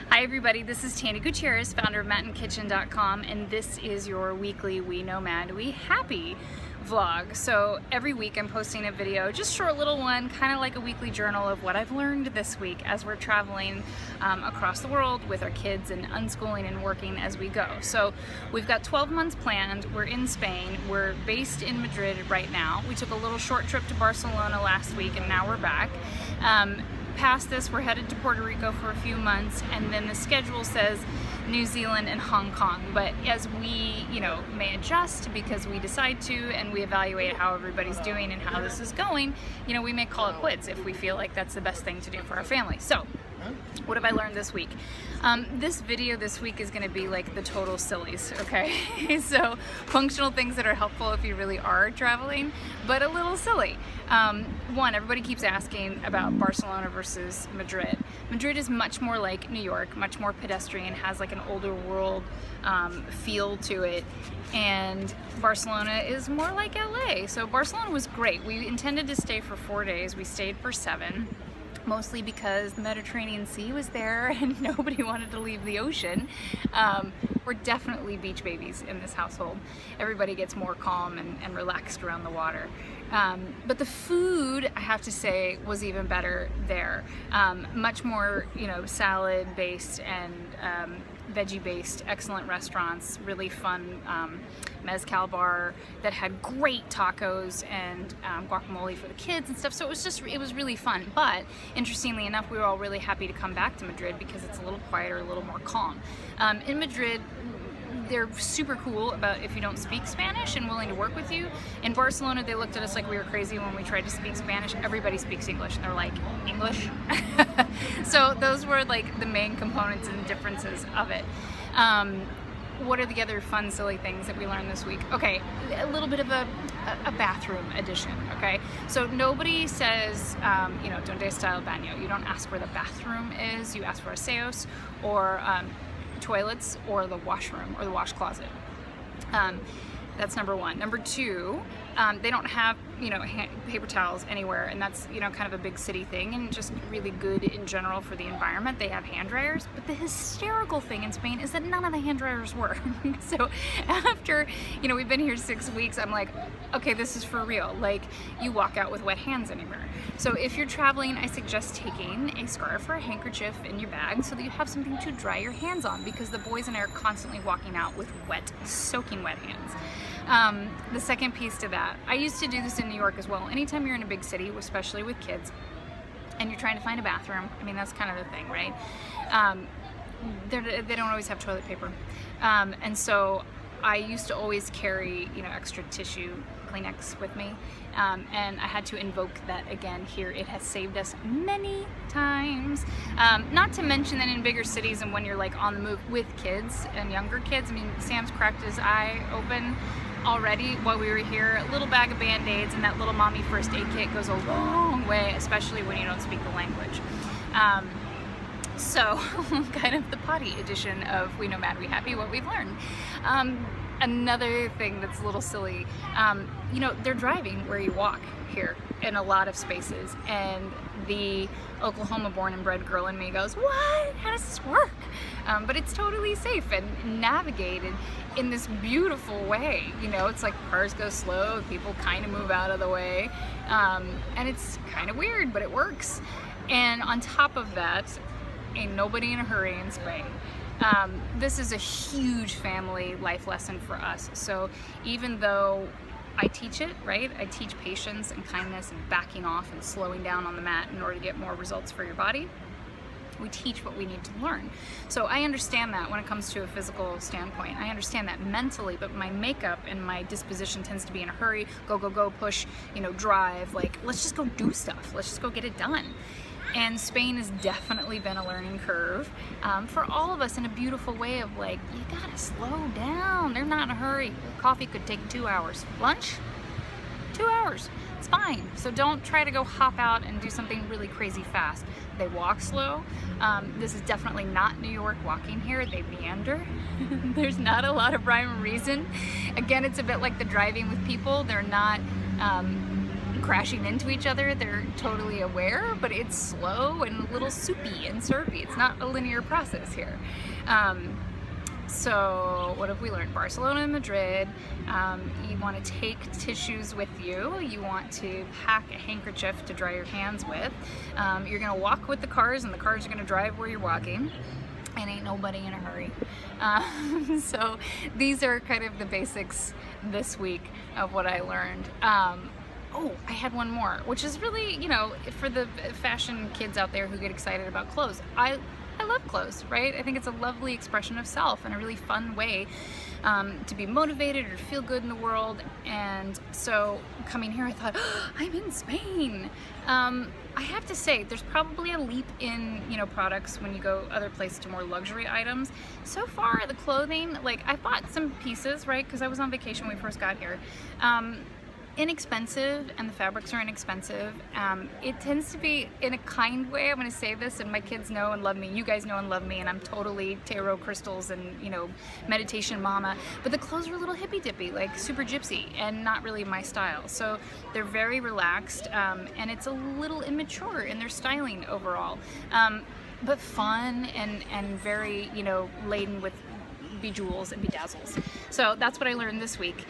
Hi everybody, this is Tandy Gutierrez, founder of Mat&kitchen.com, and this is your weekly Wenomadwehappy vlog. So every week I'm posting a video, just short little one, kind of like a weekly journal of what I've learned this week as we're traveling across the world with our kids and unschooling and working as we go. So we've got 12 months planned. We're in Spain. We're based in Madrid right now. We took a little short trip to Barcelona last week and now we're back. Past this, we're headed to Puerto Rico for a few months, and then the schedule says New Zealand and Hong Kong. But as we, may adjust because we decide to, and we evaluate how everybody's doing and how this is going, we may call it quits if we feel like that's the best thing to do for our family. So, what have I learned this week? This video this week is going to be like the total sillies, okay? So functional things that are helpful if you really are traveling, but a little silly. One, everybody keeps asking about Barcelona versus Madrid. Madrid is much more like New York, much more pedestrian, has like an older world feel to it, and Barcelona is more like LA. So Barcelona was great. We intended to stay for 4 days. We stayed for 7. Mostly because the Mediterranean Sea was there and nobody wanted to leave the ocean. We're definitely beach babies in this household. Everybody gets more calm and relaxed around the water. But the food, I have to say, was even better there. Much more, salad based and veggie based, excellent restaurants, really fun mezcal bar that had great tacos and guacamole for the kids and stuff. So it was really fun. But interestingly enough, we were all really happy to come back to Madrid because it's a little quieter, a little more calm. In Madrid, they're super cool about if you don't speak Spanish and willing to work with you. In Barcelona, they looked at us like we were crazy when we tried to speak Spanish. Everybody speaks English, and they're like, English? So those were like the main components and differences of it. What are the other fun, silly things that we learned this week? Okay, a little bit of a bathroom edition, okay? So nobody says, donde está el baño? You don't ask where the bathroom is, you ask for aseos, or toilets, or the washroom, or the wash closet. That's number one. Number two, they don't have, paper towels anywhere, and that's, kind of a big city thing and just really good in general for the environment. They have hand dryers, but the hysterical thing in Spain is that none of the hand dryers work. So after, we've been here 6 weeks, I'm like, okay, this is for real. Like, you walk out with wet hands anywhere. So if you're traveling, I suggest taking a scarf or a handkerchief in your bag so that you have something to dry your hands on, because the boys and I are constantly walking out with wet, soaking wet hands. The second piece to that, I used to do this in New York as well. Anytime you're in a big city, especially with kids, and you're trying to find a bathroom, that's kind of the thing, right? They don't always have toilet paper. And so I used to always carry, extra tissue, Kleenex with me. And I had to invoke that again here. It has saved us many times. Not to mention that in bigger cities and when you're like on the move with kids and younger kids, Sam's cracked his eye open already while we were here. A little bag of Band-Aids and that little mommy first aid kit goes a long way, especially when you don't speak the language. So kind of the potty edition of Wenomadwehappy, what we've learned. Another thing that's a little silly, they're driving where you walk here in a lot of spaces, and the Oklahoma born and bred girl in me goes, what? How does this work? But it's totally safe and navigated in this beautiful way. It's like cars go slow, people kind of move out of the way, and it's kind of weird, but it works. And on top of that, ain't nobody in a hurry in Spain. This is a huge family life lesson for us. So even though I teach it, right? I teach patience and kindness and backing off and slowing down on the mat in order to get more results for your body. We teach what we need to learn. So I understand that when it comes to a physical standpoint. I understand that mentally, but my makeup and my disposition tends to be in a hurry, go, go, go, push, drive, like, let's just go do stuff. Let's just go get it done. And Spain has definitely been a learning curve for all of us in a beautiful way of like, you gotta slow down. They're not in a hurry. Coffee could take 2 hours. Lunch? 2 hours. It's fine. So don't try to go hop out and do something really crazy fast. They walk slow. This is definitely not New York walking here. They meander. There's not a lot of rhyme or reason. Again, it's a bit like the driving with people. They're not crashing into each other. They're totally aware, but it's slow and a little soupy and syrupy. It's not a linear process here. So what have we learned? Barcelona and Madrid. You want to take tissues with you. You want to pack a handkerchief to dry your hands with. You're going to walk with the cars, and the cars are going to drive where you're walking. And ain't nobody in a hurry. So these are kind of the basics this week of what I learned. Oh, I had one more, which is really, you know, for the fashion kids out there who get excited about clothes. I love clothes, right? I think it's a lovely expression of self and a really fun way to be motivated or feel good in the world. And so coming here, I thought, oh, I'm in Spain. I have to say, there's probably a leap in, you know, products when you go other places to more luxury items. So far, the clothing, like I bought some pieces, right? Because I was on vacation when we first got here. Inexpensive, and the fabrics are inexpensive. It tends to be in a kind way. I'm going to say this, and my kids know and love me. You guys know and love me, and I'm totally tarot crystals and, you know, meditation mama. But the clothes are a little hippy dippy, like super gypsy, and not really my style. So they're very relaxed, and it's a little immature in their styling overall, but fun and very, you know, laden with bejewels and bedazzles. So that's what I learned this week.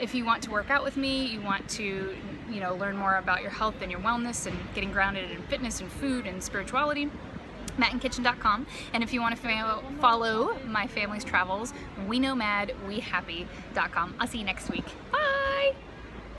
If you want to work out with me, you want to, you know, learn more about your health and your wellness and getting grounded in fitness and food and spirituality, Mat&kitchen.com. And if you want to follow my family's travels, Wenomadwehappy.com. I'll see you next week. Bye!